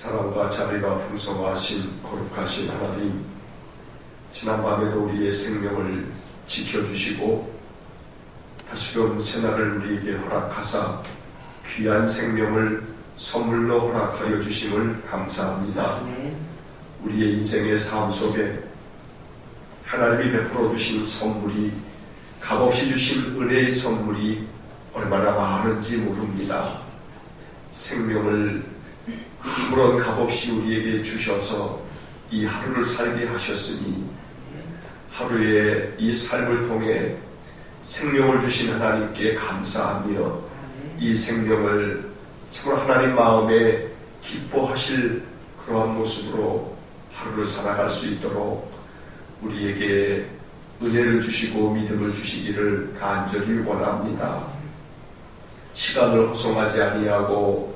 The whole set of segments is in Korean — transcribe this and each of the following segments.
사랑과 자비가 풍성하신 거룩하신 하나님, 지난밤에도 우리의 생명을 지켜주시고 다시금 새날을 우리에게 허락하사 귀한 생명을 선물로 허락하여 주심을 감사합니다. 우리의 인생의 삶 속에 하나님이 베풀어 주신 선물이, 값없이 주신 은혜의 선물이 얼마나 많은지 모릅니다. 생명을 아무런 값없이 우리에게 주셔서 이 하루를 살게 하셨으니, 하루의 이 삶을 통해 생명을 주신 하나님께 감사하며 이 생명을 참으로 하나님 마음에 기뻐하실 그러한 모습으로 하루를 살아갈 수 있도록 우리에게 은혜를 주시고 믿음을 주시기를 간절히 원합니다. 시간을 허송하지 아니하고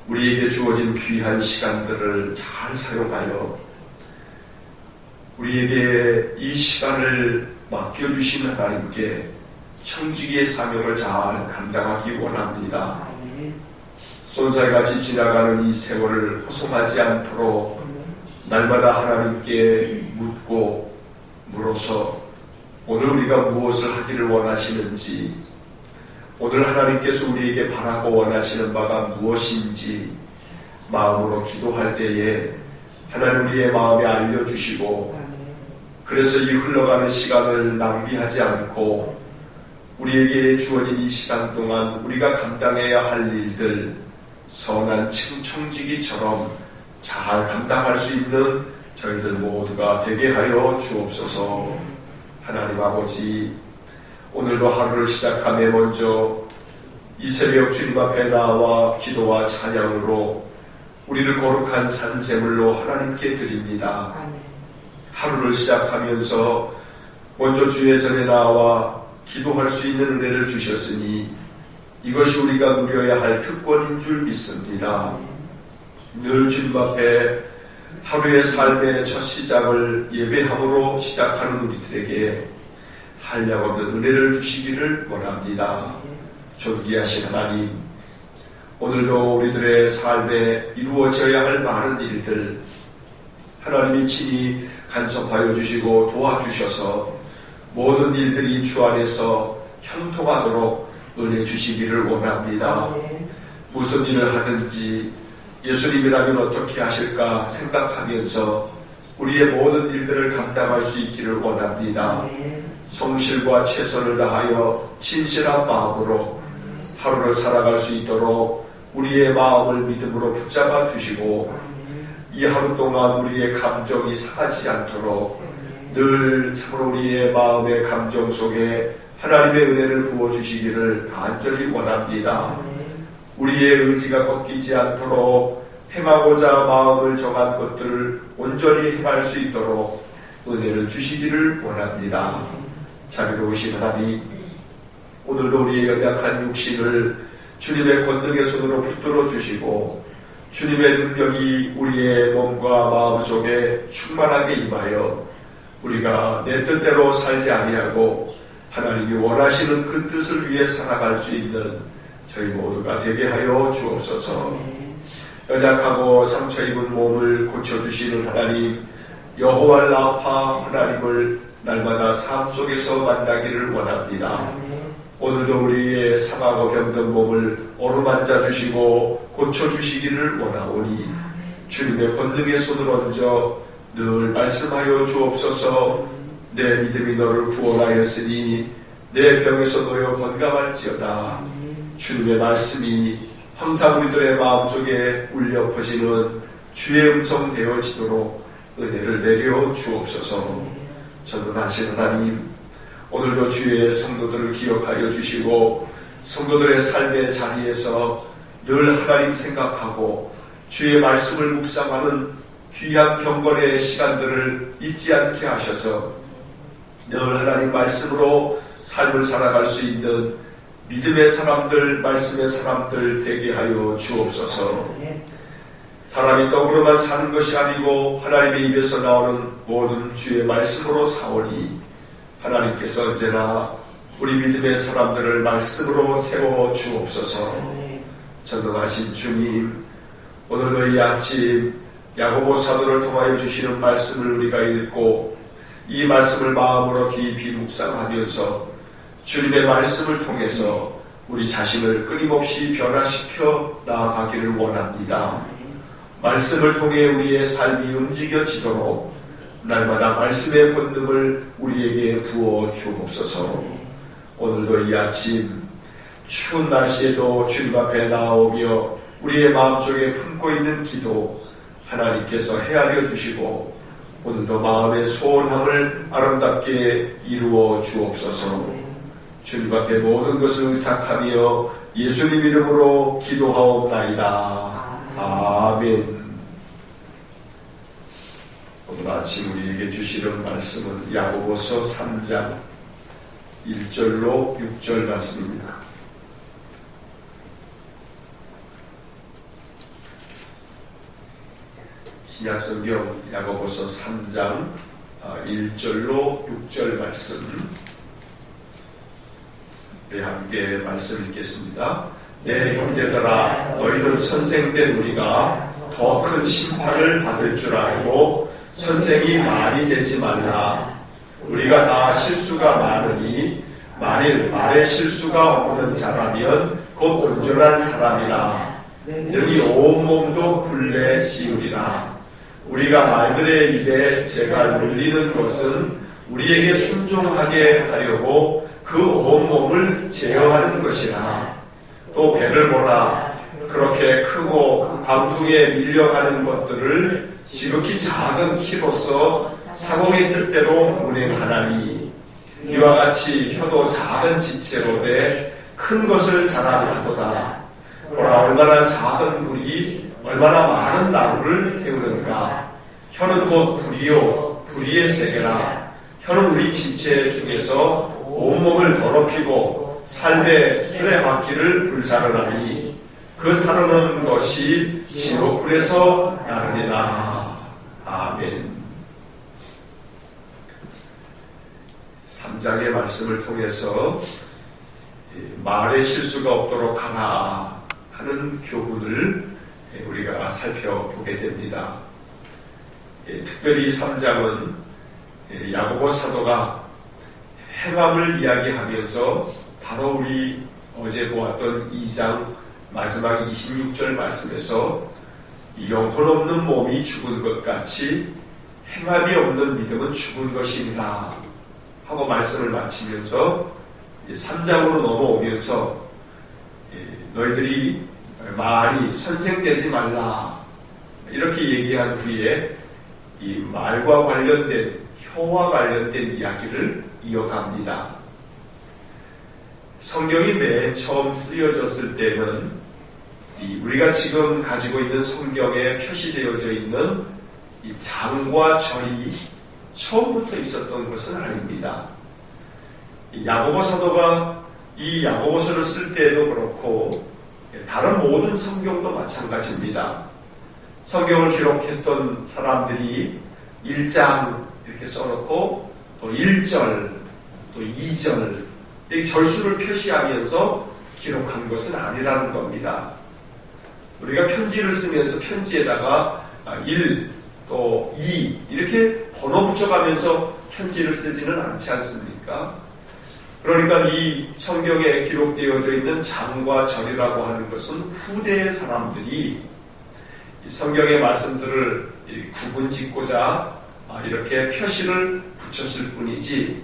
우리에게 주어진 귀한 시간들을 잘 사용하여 우리에게 이 시간을 맡겨주신 하나님께 청지기의 사명을 잘 감당하기 원합니다. 쏜살같이 지나가는 이 세월을 허송하지 않도록 날마다 하나님께 묻고 물어서 오늘 우리가 무엇을 하기를 원하시는지, 오늘 하나님께서 우리에게 바라고 원하시는 바가 무엇인지 마음으로 기도할 때에 하나님 우리의 마음에 알려주시고, 그래서 이 흘러가는 시간을 낭비하지 않고 우리에게 주어진 이 시간 동안 우리가 감당해야 할 일들 선한 청지기처럼 잘 감당할 수 있는 저희들 모두가 되게 하여 주옵소서. 하나님 아버지, 오늘도 하루를 시작하며 먼저 이 새벽 주님 앞에 나와 기도와 찬양으로 우리를 거룩한 산제물로 하나님께 드립니다. 하루를 시작하면서 먼저 주의 전에 나와 기도할 수 있는 은혜를 주셨으니 이것이 우리가 누려야 할 특권인 줄 믿습니다. 늘 주님 앞에 하루의 삶의 첫 시작을 예배함으로 시작하는 우리들에게 한량없는 은혜를 주시기를 원합니다. 존귀하신 하나님, 오늘도 우리들의 삶에 이루어져야 할 많은 일들 하나님이 친히 간섭하여 주시고 도와주셔서 모든 일들이 주 안에서 형통하도록 은혜 주시기를 원합니다. 무슨 일을 하든지 예수님이라면 어떻게 하실까 생각하면서 우리의 모든 일들을 감당할 수 있기를 원합니다. 성실과 최선을 다하여 진실한 마음으로 하루를 살아갈 수 있도록 우리의 마음을 믿음으로 붙잡아 주시고, 이 하루 동안 우리의 감정이 상하지 않도록 늘 참으로 우리의 마음의 감정 속에 하나님의 은혜를 부어주시기를 간절히 원합니다. 우리의 의지가 꺾이지 않도록 행하고자 마음을 정한 것들을 온전히 행할 수 있도록 은혜를 주시기를 원합니다. 자비로우신 하나님, 오늘도 우리의 연약한 육신을 주님의 권능의 손으로 붙들어 주시고 주님의 능력이 우리의 몸과 마음 속에 충만하게 임하여 우리가 내 뜻대로 살지 아니하고 하나님이 원하시는 그 뜻을 위해 살아갈 수 있는 저희 모두가 되게 하여 주옵소서. 연약하고 상처 입은 몸을 고쳐주시는 하나님, 여호와 라파 하나님을 날마다 삶 속에서 만나기를 원합니다. 오늘도 우리의 상하고 병든 몸을 어루만져 주시고 고쳐주시기를 원하오니 주님의 권능의 손을 얹어 늘 말씀하여 주옵소서. 내 믿음이 너를 구원하였으니 내 병에서 놓여 건강할지어다. 주님의 말씀이 항상 우리들의 마음속에 울려 퍼지는 주의 음성 되어지도록 은혜를 내려 주옵소서. 전능하신 하나님, 오늘도 주의 성도들을 기억하여 주시고 성도들의 삶의 자리에서 늘 하나님 생각하고 주의 말씀을 묵상하는 귀한 경건의 시간들을 잊지 않게 하셔서 늘 하나님 말씀으로 삶을 살아갈 수 있는 믿음의 사람들, 말씀의 사람들 되게 하여 주옵소서. 사람이 떡으로만 사는 것이 아니고 하나님의 입에서 나오는 모든 주의 말씀으로 사오니 하나님께서 언제나 우리 믿음의 사람들을 말씀으로 세워 주옵소서. 전능하신 주님, 오늘도 이 아침 야고보 사도를 통하여 주시는 말씀을 우리가 읽고 이 말씀을 마음으로 깊이 묵상하면서 주님의 말씀을 통해서 우리 자신을 끊임없이 변화시켜 나아가기를 원합니다. 말씀을 통해 우리의 삶이 움직여지도록 날마다 말씀의 본능을 우리에게 부어 주옵소서. 오늘도 이 아침 추운 날씨에도 주님 앞에 나오며 우리의 마음속에 품고 있는 기도 하나님께서 헤아려 주시고 오늘도 마음의 소원함을 아름답게 이루어 주옵소서. 주님 앞에 모든 것을 의탁하며 예수님 이름으로 기도하옵나이다. 아멘. 오늘 아침 우리에게 주시는 말씀은 야고보서 3장 1절로 6절 말씀입니다. 신약성경 야고보서 3장 1절로 6절 말씀, 우리 함께 말씀 읽겠습니다. 내 형제들아, 너희는 선생된 우리가 더 큰 심판을 받을 줄 알고 선생이 많이 되지 말라. 우리가 다 실수가 많으니 만일 말에 실수가 없는 자라면 곧 온전한 사람이라. 능히 온몸도 굴레 씌우리라. 우리가 말들의 입에 재갈 물리는 것은 우리에게 순종하게 하려고 그 온몸을 제어하는 것이라. 또 배를 보라. 그렇게 크고 방풍에 밀려가는 것들을 지극히 작은 키로서 사공의 뜻대로 운행하나니 이와 같이 혀도 작은 지체로 돼 큰 것을 자랑하도다. 보라, 얼마나 작은 불이 얼마나 많은 나무를 태우는가. 혀는 곧 불이요 불의의 세계라. 혀는 우리 지체 중에서 온몸을 더럽히고 삶의 수레바퀴를 불사르나니 그 사르는 것이 지옥불에서 나르니라. 아멘. 3장의 말씀을 통해서 말의 실수가 없도록 하라 하는 교훈을 우리가 살펴보게 됩니다. 특별히 3장은 야고보 사도가 행함을 이야기하면서 바로 우리 어제 보았던 2장 마지막 26절 말씀에서 영혼 없는 몸이 죽은 것 같이 행함이 없는 믿음은 죽은 것이니라 하고 말씀을 마치면서 3장으로 넘어오면서 너희들이 말이 선생되지 말라 이렇게 얘기한 후에 이 말과 관련된 혀와 관련된 이야기를 이어갑니다. 성경이 맨 처음 쓰여졌을 때는 우리가 지금 가지고 있는 성경에 표시되어져 있는 이 장과 절이 처음부터 있었던 것은 아닙니다. 야고보 사도가 이 야고보서를 쓸 때에도 그렇고 다른 모든 성경도 마찬가지입니다. 성경을 기록했던 사람들이 1장 이렇게 써놓고 또 1절 또 2절 이 절수를 표시하면서 기록한 것은 아니라는 겁니다. 우리가 편지를 쓰면서 편지에다가 1 또 2 이렇게 번호 붙여가면서 편지를 쓰지는 않지 않습니까? 그러니까 이 성경에 기록되어져 있는 장과 절이라고 하는 것은 후대의 사람들이 성경의 말씀들을 구분 짓고자 이렇게 표시를 붙였을 뿐이지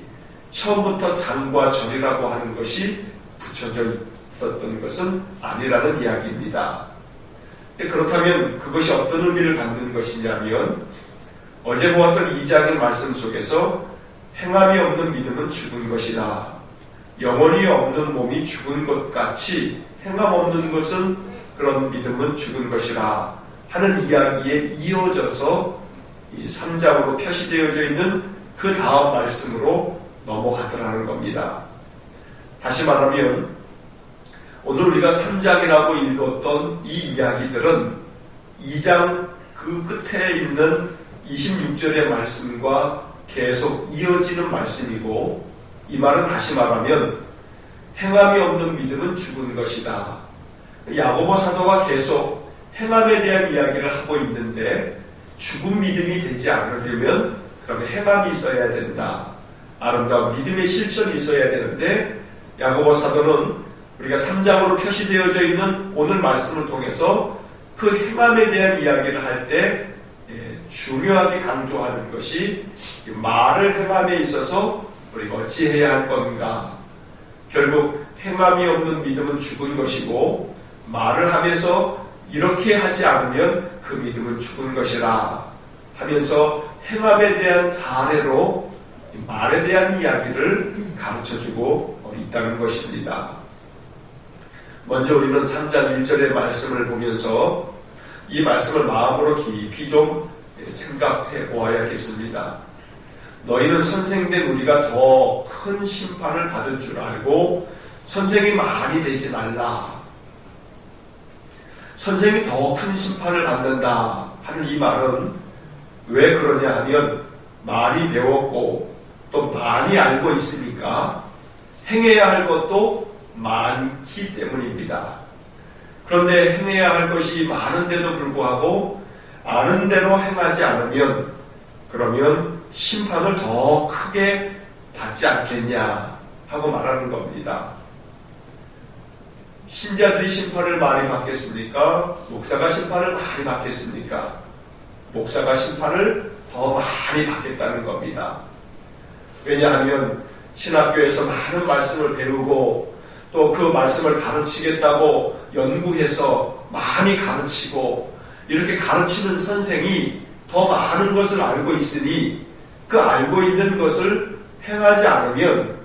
처음부터 장과 절이라고 하는 것이 붙여져 있었던 것은 아니라는 이야기입니다. 그렇다면 그것이 어떤 의미를 갖는 것이냐면 어제 보았던 2장의 말씀 속에서 행함이 없는 믿음은 죽은 것이다. 영혼이 없는 몸이 죽은 것 같이 행함 없는 것은 그런 믿음은 죽은 것이라 하는 이야기에 이어져서 이 3장으로 표시되어져 있는 그 다음 말씀으로 넘어가더라는 겁니다. 다시 말하면 오늘 우리가 3장이라고 읽었던 이 이야기들은 2장 그 끝에 있는 26절의 말씀과 계속 이어지는 말씀이고 이 말은 다시 말하면 행함이 없는 믿음은 죽은 것이다. 야고보 사도가 계속 행함에 대한 이야기를 하고 있는데 죽은 믿음이 되지 않으려면 그러면 행함이 있어야 된다. 아름다운 믿음의 실천이 있어야 되는데 야고보 사도는 우리가 3장으로 표시되어져 있는 오늘 말씀을 통해서 그 행함에 대한 이야기를 할 때 중요하게 강조하는 것이 말을 행함에 있어서 우리가 어찌해야 할 건가. 결국 행함이 없는 믿음은 죽은 것이고 말을 하면서 이렇게 하지 않으면 그 믿음은 죽은 것이라 하면서 행함에 대한 사례로 말에 대한 이야기를 가르쳐주고 있다는 것입니다. 먼저 우리는 3장 1절의 말씀을 보면서 이 말씀을 마음으로 깊이 좀 생각해 보아야겠습니다. 너희는 선생된 우리가 더 큰 심판을 받을 줄 알고 선생이 많이 되지 말라. 선생이 더 큰 심판을 받는다 하는 이 말은 왜 그러냐 하면 많이 배웠고 또 많이 알고 있으니까 행해야 할 것도 많기 때문입니다. 그런데 행해야 할 것이 많은데도 불구하고 아는 대로 행하지 않으면 그러면 심판을 더 크게 받지 않겠냐 하고 말하는 겁니다. 신자들이 심판을 많이 받겠습니까? 목사가 심판을 많이 받겠습니까? 목사가 심판을 더 많이 받겠다는 겁니다. 왜냐하면 신학교에서 많은 말씀을 배우고 또 그 말씀을 가르치겠다고 연구해서 많이 가르치고 이렇게 가르치는 선생이 더 많은 것을 알고 있으니 그 알고 있는 것을 행하지 않으면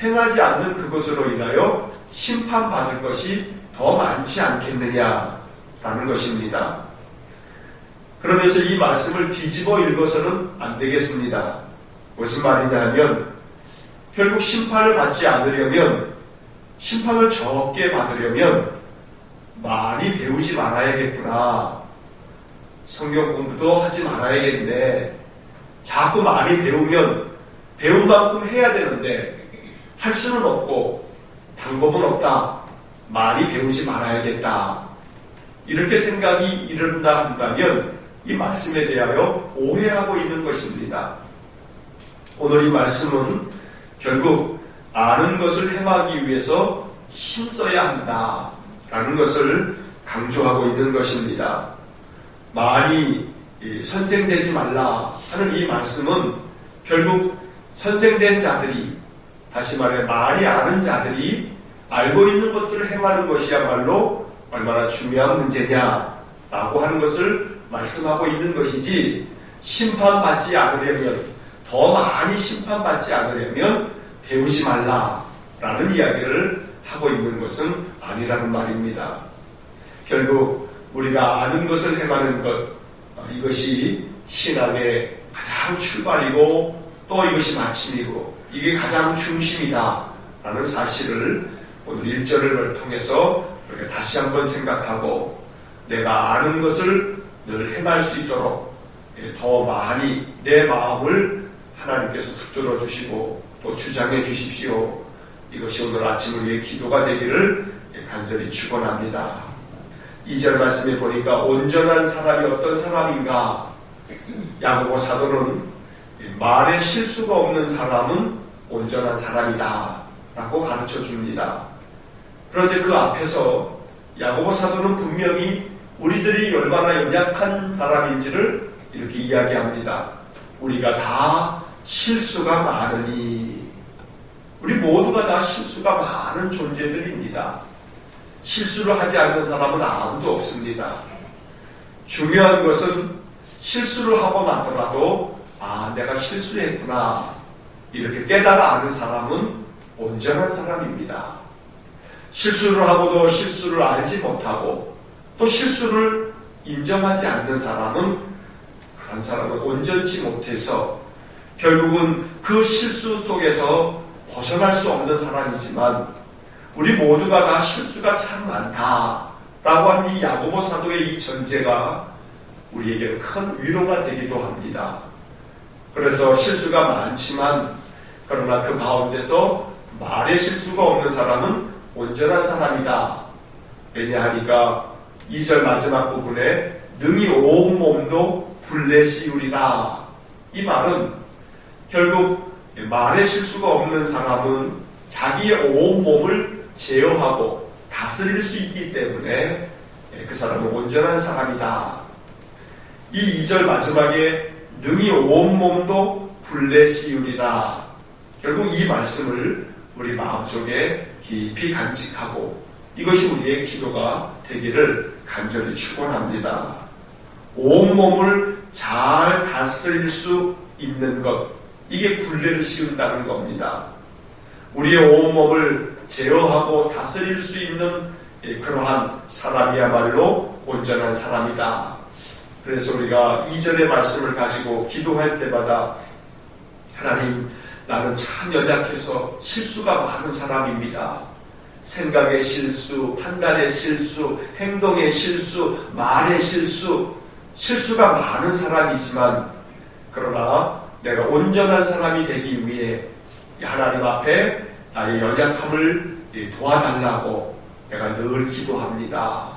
행하지 않는 그것으로 인하여 심판받을 것이 더 많지 않겠느냐라는 것입니다. 그러면서 이 말씀을 뒤집어 읽어서는 안 되겠습니다. 무슨 말이냐 하면 결국 심판을 받지 않으려면 심판을 적게 받으려면 많이 배우지 말아야겠구나. 성경 공부도 하지 말아야겠네. 자꾸 많이 배우면 배운 만큼 해야 되는데 할 수는 없고 방법은 없다. 많이 배우지 말아야겠다. 이렇게 생각이 이른다 한다면 이 말씀에 대하여 오해하고 있는 것입니다. 오늘 이 말씀은 결국 아는 것을 행하기 위해서 힘써야 한다라는 것을 강조하고 있는 것입니다. 많이 선생되지 말라 하는 이 말씀은 결국 선생된 자들이, 다시 말해 많이 아는 자들이 알고 있는 것들을 행하는 것이야말로 얼마나 중요한 문제냐라고 하는 것을 말씀하고 있는 것이지, 심판받지 않으려면, 더 많이 심판받지 않으려면 배우지 말라라는 이야기를 하고 있는 것은 아니라는 말입니다. 결국 우리가 아는 것을 행하는 것, 이것이 신앙의 가장 출발이고 또 이것이 마침이고 이게 가장 중심이다 라는 사실을 오늘 1절을 통해서 우리가 다시 한번 생각하고, 내가 아는 것을 늘 행할 수 있도록 더 많이 내 마음을 하나님께서 붙들어 주시고 또 주장해 주십시오. 이것이 오늘 아침 우리의 기도가 되기를 간절히 축원합니다. 2절 말씀에 보니까 온전한 사람이 어떤 사람인가? 야고보 사도는 말에 실수가 없는 사람은 온전한 사람이다 라고 가르쳐 줍니다. 그런데 그 앞에서 야고보 사도는 분명히 우리들이 얼마나 연약한 사람인지를 이렇게 이야기합니다. 우리가 다 실수가 많으니, 우리 모두가 다 실수가 많은 존재들입니다. 실수를 하지 않는 사람은 아무도 없습니다. 중요한 것은 실수를 하고 나더라도 내가 실수했구나 이렇게 깨달아 아는 사람은 온전한 사람입니다. 실수를 하고도 실수를 알지 못하고 또 실수를 인정하지 않는 사람은, 그런 사람은 온전치 못해서 결국은 그 실수 속에서 벗어날 수 없는 사람이지만, 우리 모두가 다 실수가 참 많다라고 하는 이 야고보 사도의 이 전제가 우리에게 큰 위로가 되기도 합니다. 그래서 실수가 많지만 그러나 그 가운데서 말에 실수가 없는 사람은 온전한 사람이다. 왜냐하니까 2절 마지막 부분에 능히 온 몸도 굴레 씌우리라. 이 말은 결국 말에 실수가 없는 사람은 자기의 온 몸을 제어하고 다스릴 수 있기 때문에 그 사람은 온전한 사람이다. 이 2절 마지막에 능히 온 몸도 굴레 씌우리라. 결국 이 말씀을 우리 마음속에 깊이 간직하고 이것이 우리의 기도가 되기를 간절히 축원합니다. 온몸을 잘 다스릴 수 있는 것, 이게 굴레를 씌운다는 겁니다. 우리의 온몸을 제어하고 다스릴 수 있는 그러한 사람이야말로 온전한 사람이다. 그래서 우리가 2절의 말씀을 가지고 기도할 때마다 하나님, 나는 참 연약해서 실수가 많은 사람입니다. 생각의 실수, 판단의 실수, 행동의 실수, 말의 실수, 실수가 많은 사람이지만 그러나 내가 온전한 사람이 되기 위해 하나님 앞에 나의 연약함을 도와달라고 내가 늘 기도합니다.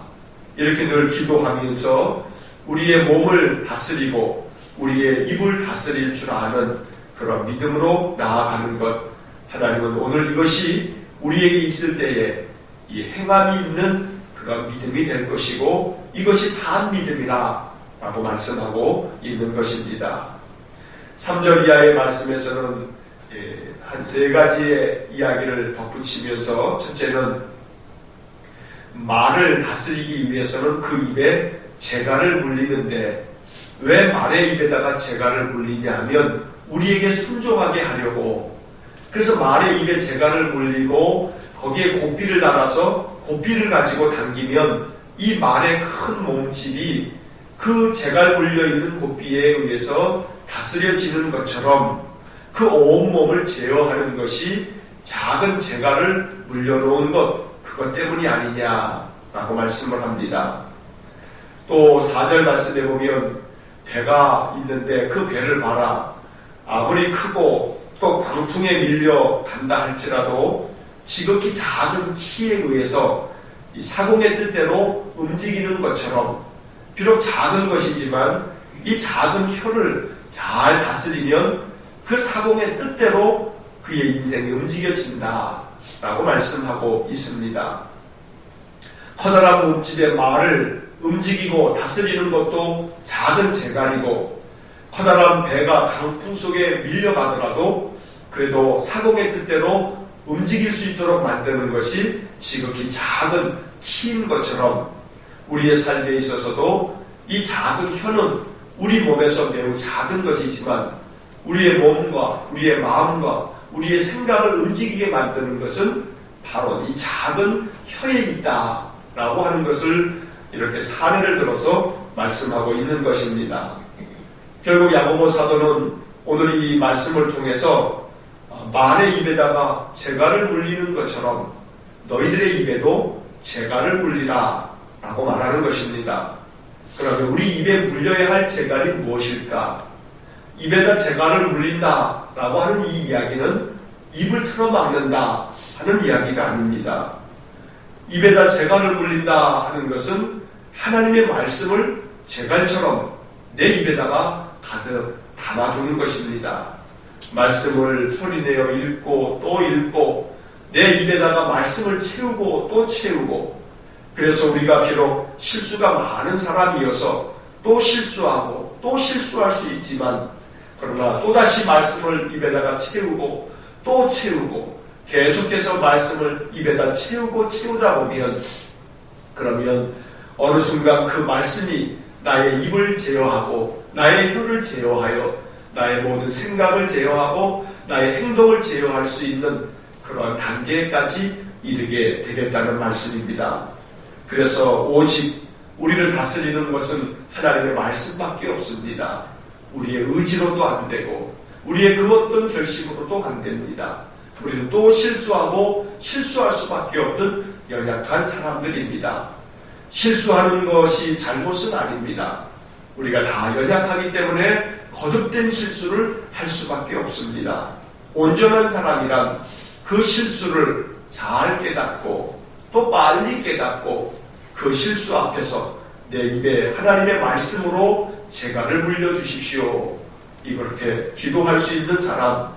이렇게 늘 기도하면서 우리의 몸을 다스리고 우리의 입을 다스릴 줄 아는 그런 믿음으로 나아가는 것, 하나님은 오늘 이것이 우리에게 있을 때에 이 행함이 있는 그런 믿음이 될 것이고 이것이 산 믿음이라 라고 말씀하고 있는 것입니다. 3절 이하의 말씀에서는 한 세 가지의 이야기를 덧붙이면서, 첫째는 말을 다스리기 위해서는 그 입에 재갈을 물리는데, 왜 말의 입에다가 재갈을 물리냐 하면 우리에게 순종하게 하려고. 그래서 말의 입에 재갈을 물리고 거기에 고삐를 달아서 고삐를 가지고 당기면 이 말의 큰 몸집이 그 재갈 물려있는 고삐에 의해서 다스려지는 것처럼 그 온몸을 제어하는 것이 작은 재갈을 물려놓은 것, 그것 때문이 아니냐라고 말씀을 합니다. 또 4절 말씀에 보면 배가 있는데 그 배를 봐라. 아무리 크고 또 광풍에 밀려 간다 할지라도 지극히 작은 키에 의해서 이 사공의 뜻대로 움직이는 것처럼 비록 작은 것이지만 이 작은 혀를 잘 다스리면 그 사공의 뜻대로 그의 인생이 움직여진다 라고 말씀하고 있습니다. 커다란 몸집의 말을 움직이고 다스리는 것도 작은 재갈이고, 커다란 배가 강풍 속에 밀려가더라도 그래도 사공의 뜻대로 움직일 수 있도록 만드는 것이 지극히 작은 키인 것처럼 우리의 삶에 있어서도 이 작은 혀는 우리 몸에서 매우 작은 것이지만 우리의 몸과 우리의 마음과 우리의 생각을 움직이게 만드는 것은 바로 이 작은 혀에 있다라고 하는 것을 이렇게 사례를 들어서 말씀하고 있는 것입니다. 결국 야고보 사도는 오늘 이 말씀을 통해서 말의 입에다가 재갈을 물리는 것처럼 너희들의 입에도 재갈을 물리라 라고 말하는 것입니다. 그러면 우리 입에 물려야 할 재갈이 무엇일까? 입에다 재갈을 물린다 라고 하는 이 이야기는 입을 틀어막는다 하는 이야기가 아닙니다. 입에다 재갈을 물린다 하는 것은 하나님의 말씀을 재갈처럼 내 입에다가 가득 담아두는 것입니다. 말씀을 소리내어 읽고 또 읽고 내 입에다가 말씀을 채우고 또 채우고, 그래서 우리가 비록 실수가 많은 사람이어서 또 실수하고 또 실수할 수 있지만 그러나 또다시 말씀을 입에다가 채우고 또 채우고 계속해서 말씀을 입에다 채우다 보면 그러면 어느 순간 그 말씀이 나의 입을 제어하고 나의 혀를 제어하여 나의 모든 생각을 제어하고 나의 행동을 제어할 수 있는 그러한 단계까지 이르게 되겠다는 말씀입니다. 그래서 오직 우리를 다스리는 것은 하나님의 말씀밖에 없습니다. 우리의 의지로도 안 되고 우리의 그 어떤 결심으로도 안 됩니다. 우리는 또 실수하고 실수할 수밖에 없는 연약한 사람들입니다. 실수하는 것이 잘못은 아닙니다. 우리가 다 연약하기 때문에 거듭된 실수를 할 수밖에 없습니다. 온전한 사람이란 그 실수를 잘 깨닫고 또 빨리 깨닫고 그 실수 앞에서 내 입에 하나님의 말씀으로 재갈을 물려주십시오. 이렇게 기도할 수 있는 사람,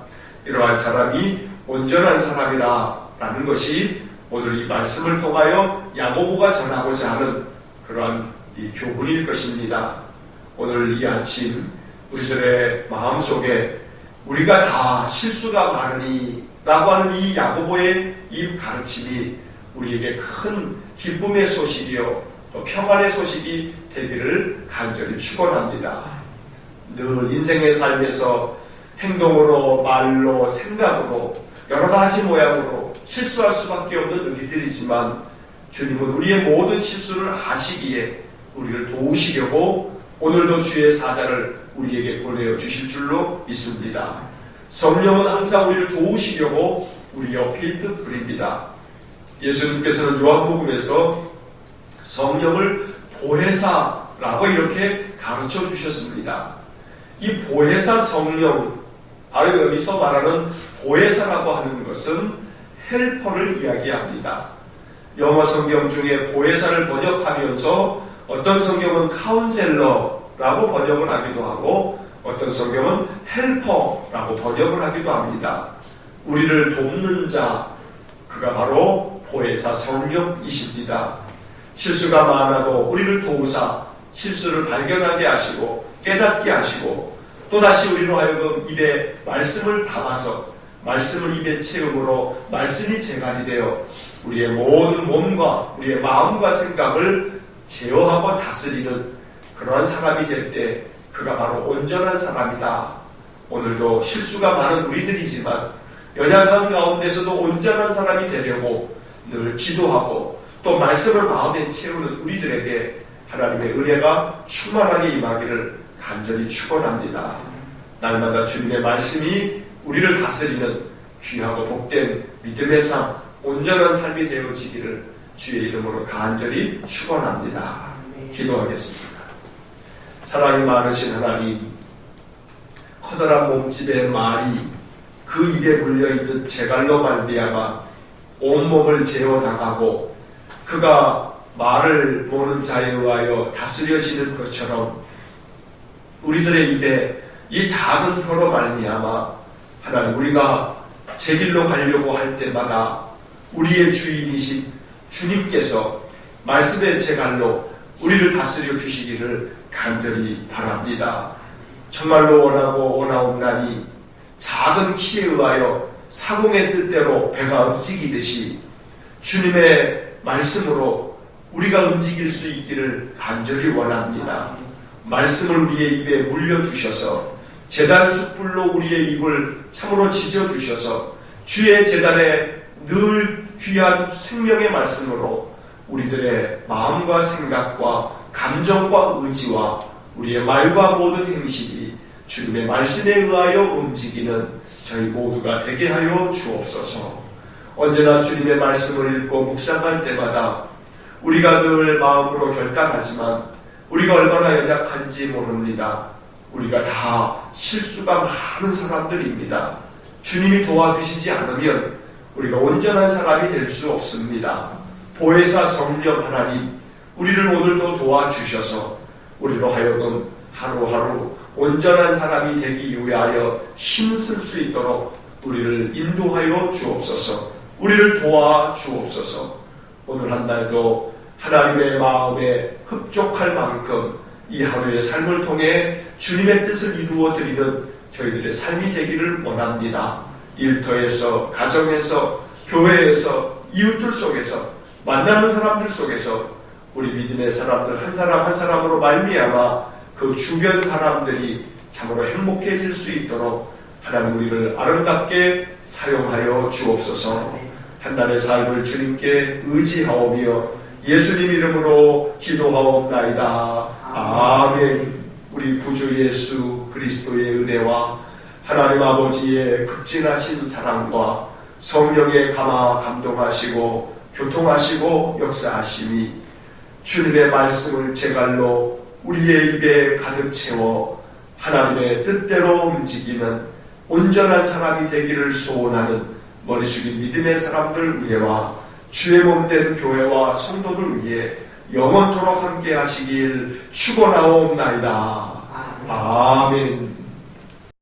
이러한 사람이 온전한 사람이라는 것이 오늘 이 말씀을 통하여 야고보가 전하고자 하는 그러한 이 교훈일 것입니다. 오늘 이 아침 우리들의 마음속에 우리가 다 실수가 많으니 라고 하는 이 야고보의 이 가르침이 우리에게 큰 기쁨의 소식이요 또 평안의 소식이 되기를 간절히 축원합니다. 늘 인생의 삶에서 행동으로 말로 생각으로 여러 가지 모양으로 실수할 수밖에 없는 우리들이지만 주님은 우리의 모든 실수를 아시기에 우리를 도우시려고 오늘도 주의 사자를 우리에게 보내주실 줄로 믿습니다. 성령은 항상 우리를 도우시려고 우리 옆에 있는 분입니다. 예수님께서는 요한복음에서 성령을 보혜사라고 이렇게 가르쳐 주셨습니다. 이 보혜사 성령, 바로 여기서 말하는 보혜사라고 하는 것은 헬퍼를 이야기합니다. 영어 성경 중에 보혜사를 번역하면서 어떤 성경은 카운셀러라고 번역을 하기도 하고 어떤 성경은 헬퍼라고 번역을 하기도 합니다. 우리를 돕는 자, 그가 바로 보혜사 성령이십니다. 실수가 많아도 우리를 도우사 실수를 발견하게 하시고 깨닫게 하시고 또다시 우리로 하여금 입에 말씀을 담아서 말씀을 입에 채움으로 말씀이 재갈이 되어 우리의 모든 몸과 우리의 마음과 생각을 제어하고 다스리는 그러한 사람이 될 때 그가 바로 온전한 사람이다. 오늘도 실수가 많은 우리들이지만 연약한 가운데서도 온전한 사람이 되려고 늘 기도하고 또 말씀을 마음에 채우는 우리들에게 하나님의 은혜가 충만하게 임하기를 간절히 축원합니다. 날마다 주님의 말씀이 우리를 다스리는 귀하고 복된 믿음의 삶, 온전한 삶이 되어지기를 주의 이름으로 간절히 축원합니다. 기도하겠습니다. 사랑이 많으신 하나님, 커다란 몸집의 말이 그 입에 물려있는 재갈로 말미암아 온몸을 재어나가고 그가 말을 모는 자에 의하여 다스려지는 것처럼 우리들의 입에 이 작은 혀로 말미암아 하나님 우리가 제 길로 가려고 할 때마다 우리의 주인이신 주님께서 말씀의 재갈로 우리를 다스려 주시기를 간절히 바랍니다. 정말로 원하고 원하옵나니 작은 키에 의하여 사공의 뜻대로 배가 움직이듯이 주님의 말씀으로 우리가 움직일 수 있기를 간절히 원합니다. 말씀을 우리의 입에 물려주셔서 제단 숯불로 우리의 입을 참으로 지져주셔서 주의 제단에 늘 귀한 생명의 말씀으로 우리들의 마음과 생각과 감정과 의지와 우리의 말과 모든 행실이 주님의 말씀에 의하여 움직이는 저희 모두가 되게 하여 주옵소서. 언제나 주님의 말씀을 읽고 묵상할 때마다 우리가 늘 마음으로 결단하지만 우리가 얼마나 연약한지 모릅니다. 우리가 다 실수가 많은 사람들입니다. 주님이 도와주시지 않으면 우리가 온전한 사람이 될 수 없습니다. 보혜사 성령 하나님, 우리를 오늘도 도와주셔서 우리로 하여금 하루하루 온전한 사람이 되기 위하여 힘쓸 수 있도록 우리를 인도하여 주옵소서. 우리를 도와 주옵소서. 오늘 한 날도 하나님의 마음에 흡족할 만큼 이 하루의 삶을 통해 주님의 뜻을 이루어 드리는 저희들의 삶이 되기를 원합니다. 일터에서, 가정에서, 교회에서, 이웃들 속에서, 만나는 사람들 속에서 우리 믿음의 사람들 한 사람 한 사람으로 말미암아 그 주변 사람들이 참으로 행복해질 수 있도록 하나님 우리를 아름답게 사용하여 주옵소서. 한날의 삶을 주님께 의지하오며 예수님 이름으로 기도하옵나이다. 아멘. 우리 구주 예수 그리스도의 은혜와 하나님 아버지의 극진하신 사랑과 성령의 감동하시고 교통하시고 역사하심이 주님의 말씀을 제갈로 우리의 입에 가득 채워 하나님의 뜻대로 움직이는 온전한 사람이 되기를 소원하는 머리 숙인 믿음의 사람들 위해와 주의 몸된 교회와 성도들 위해 영원토록 함께 하시길 축원하옵나이다. 아멘.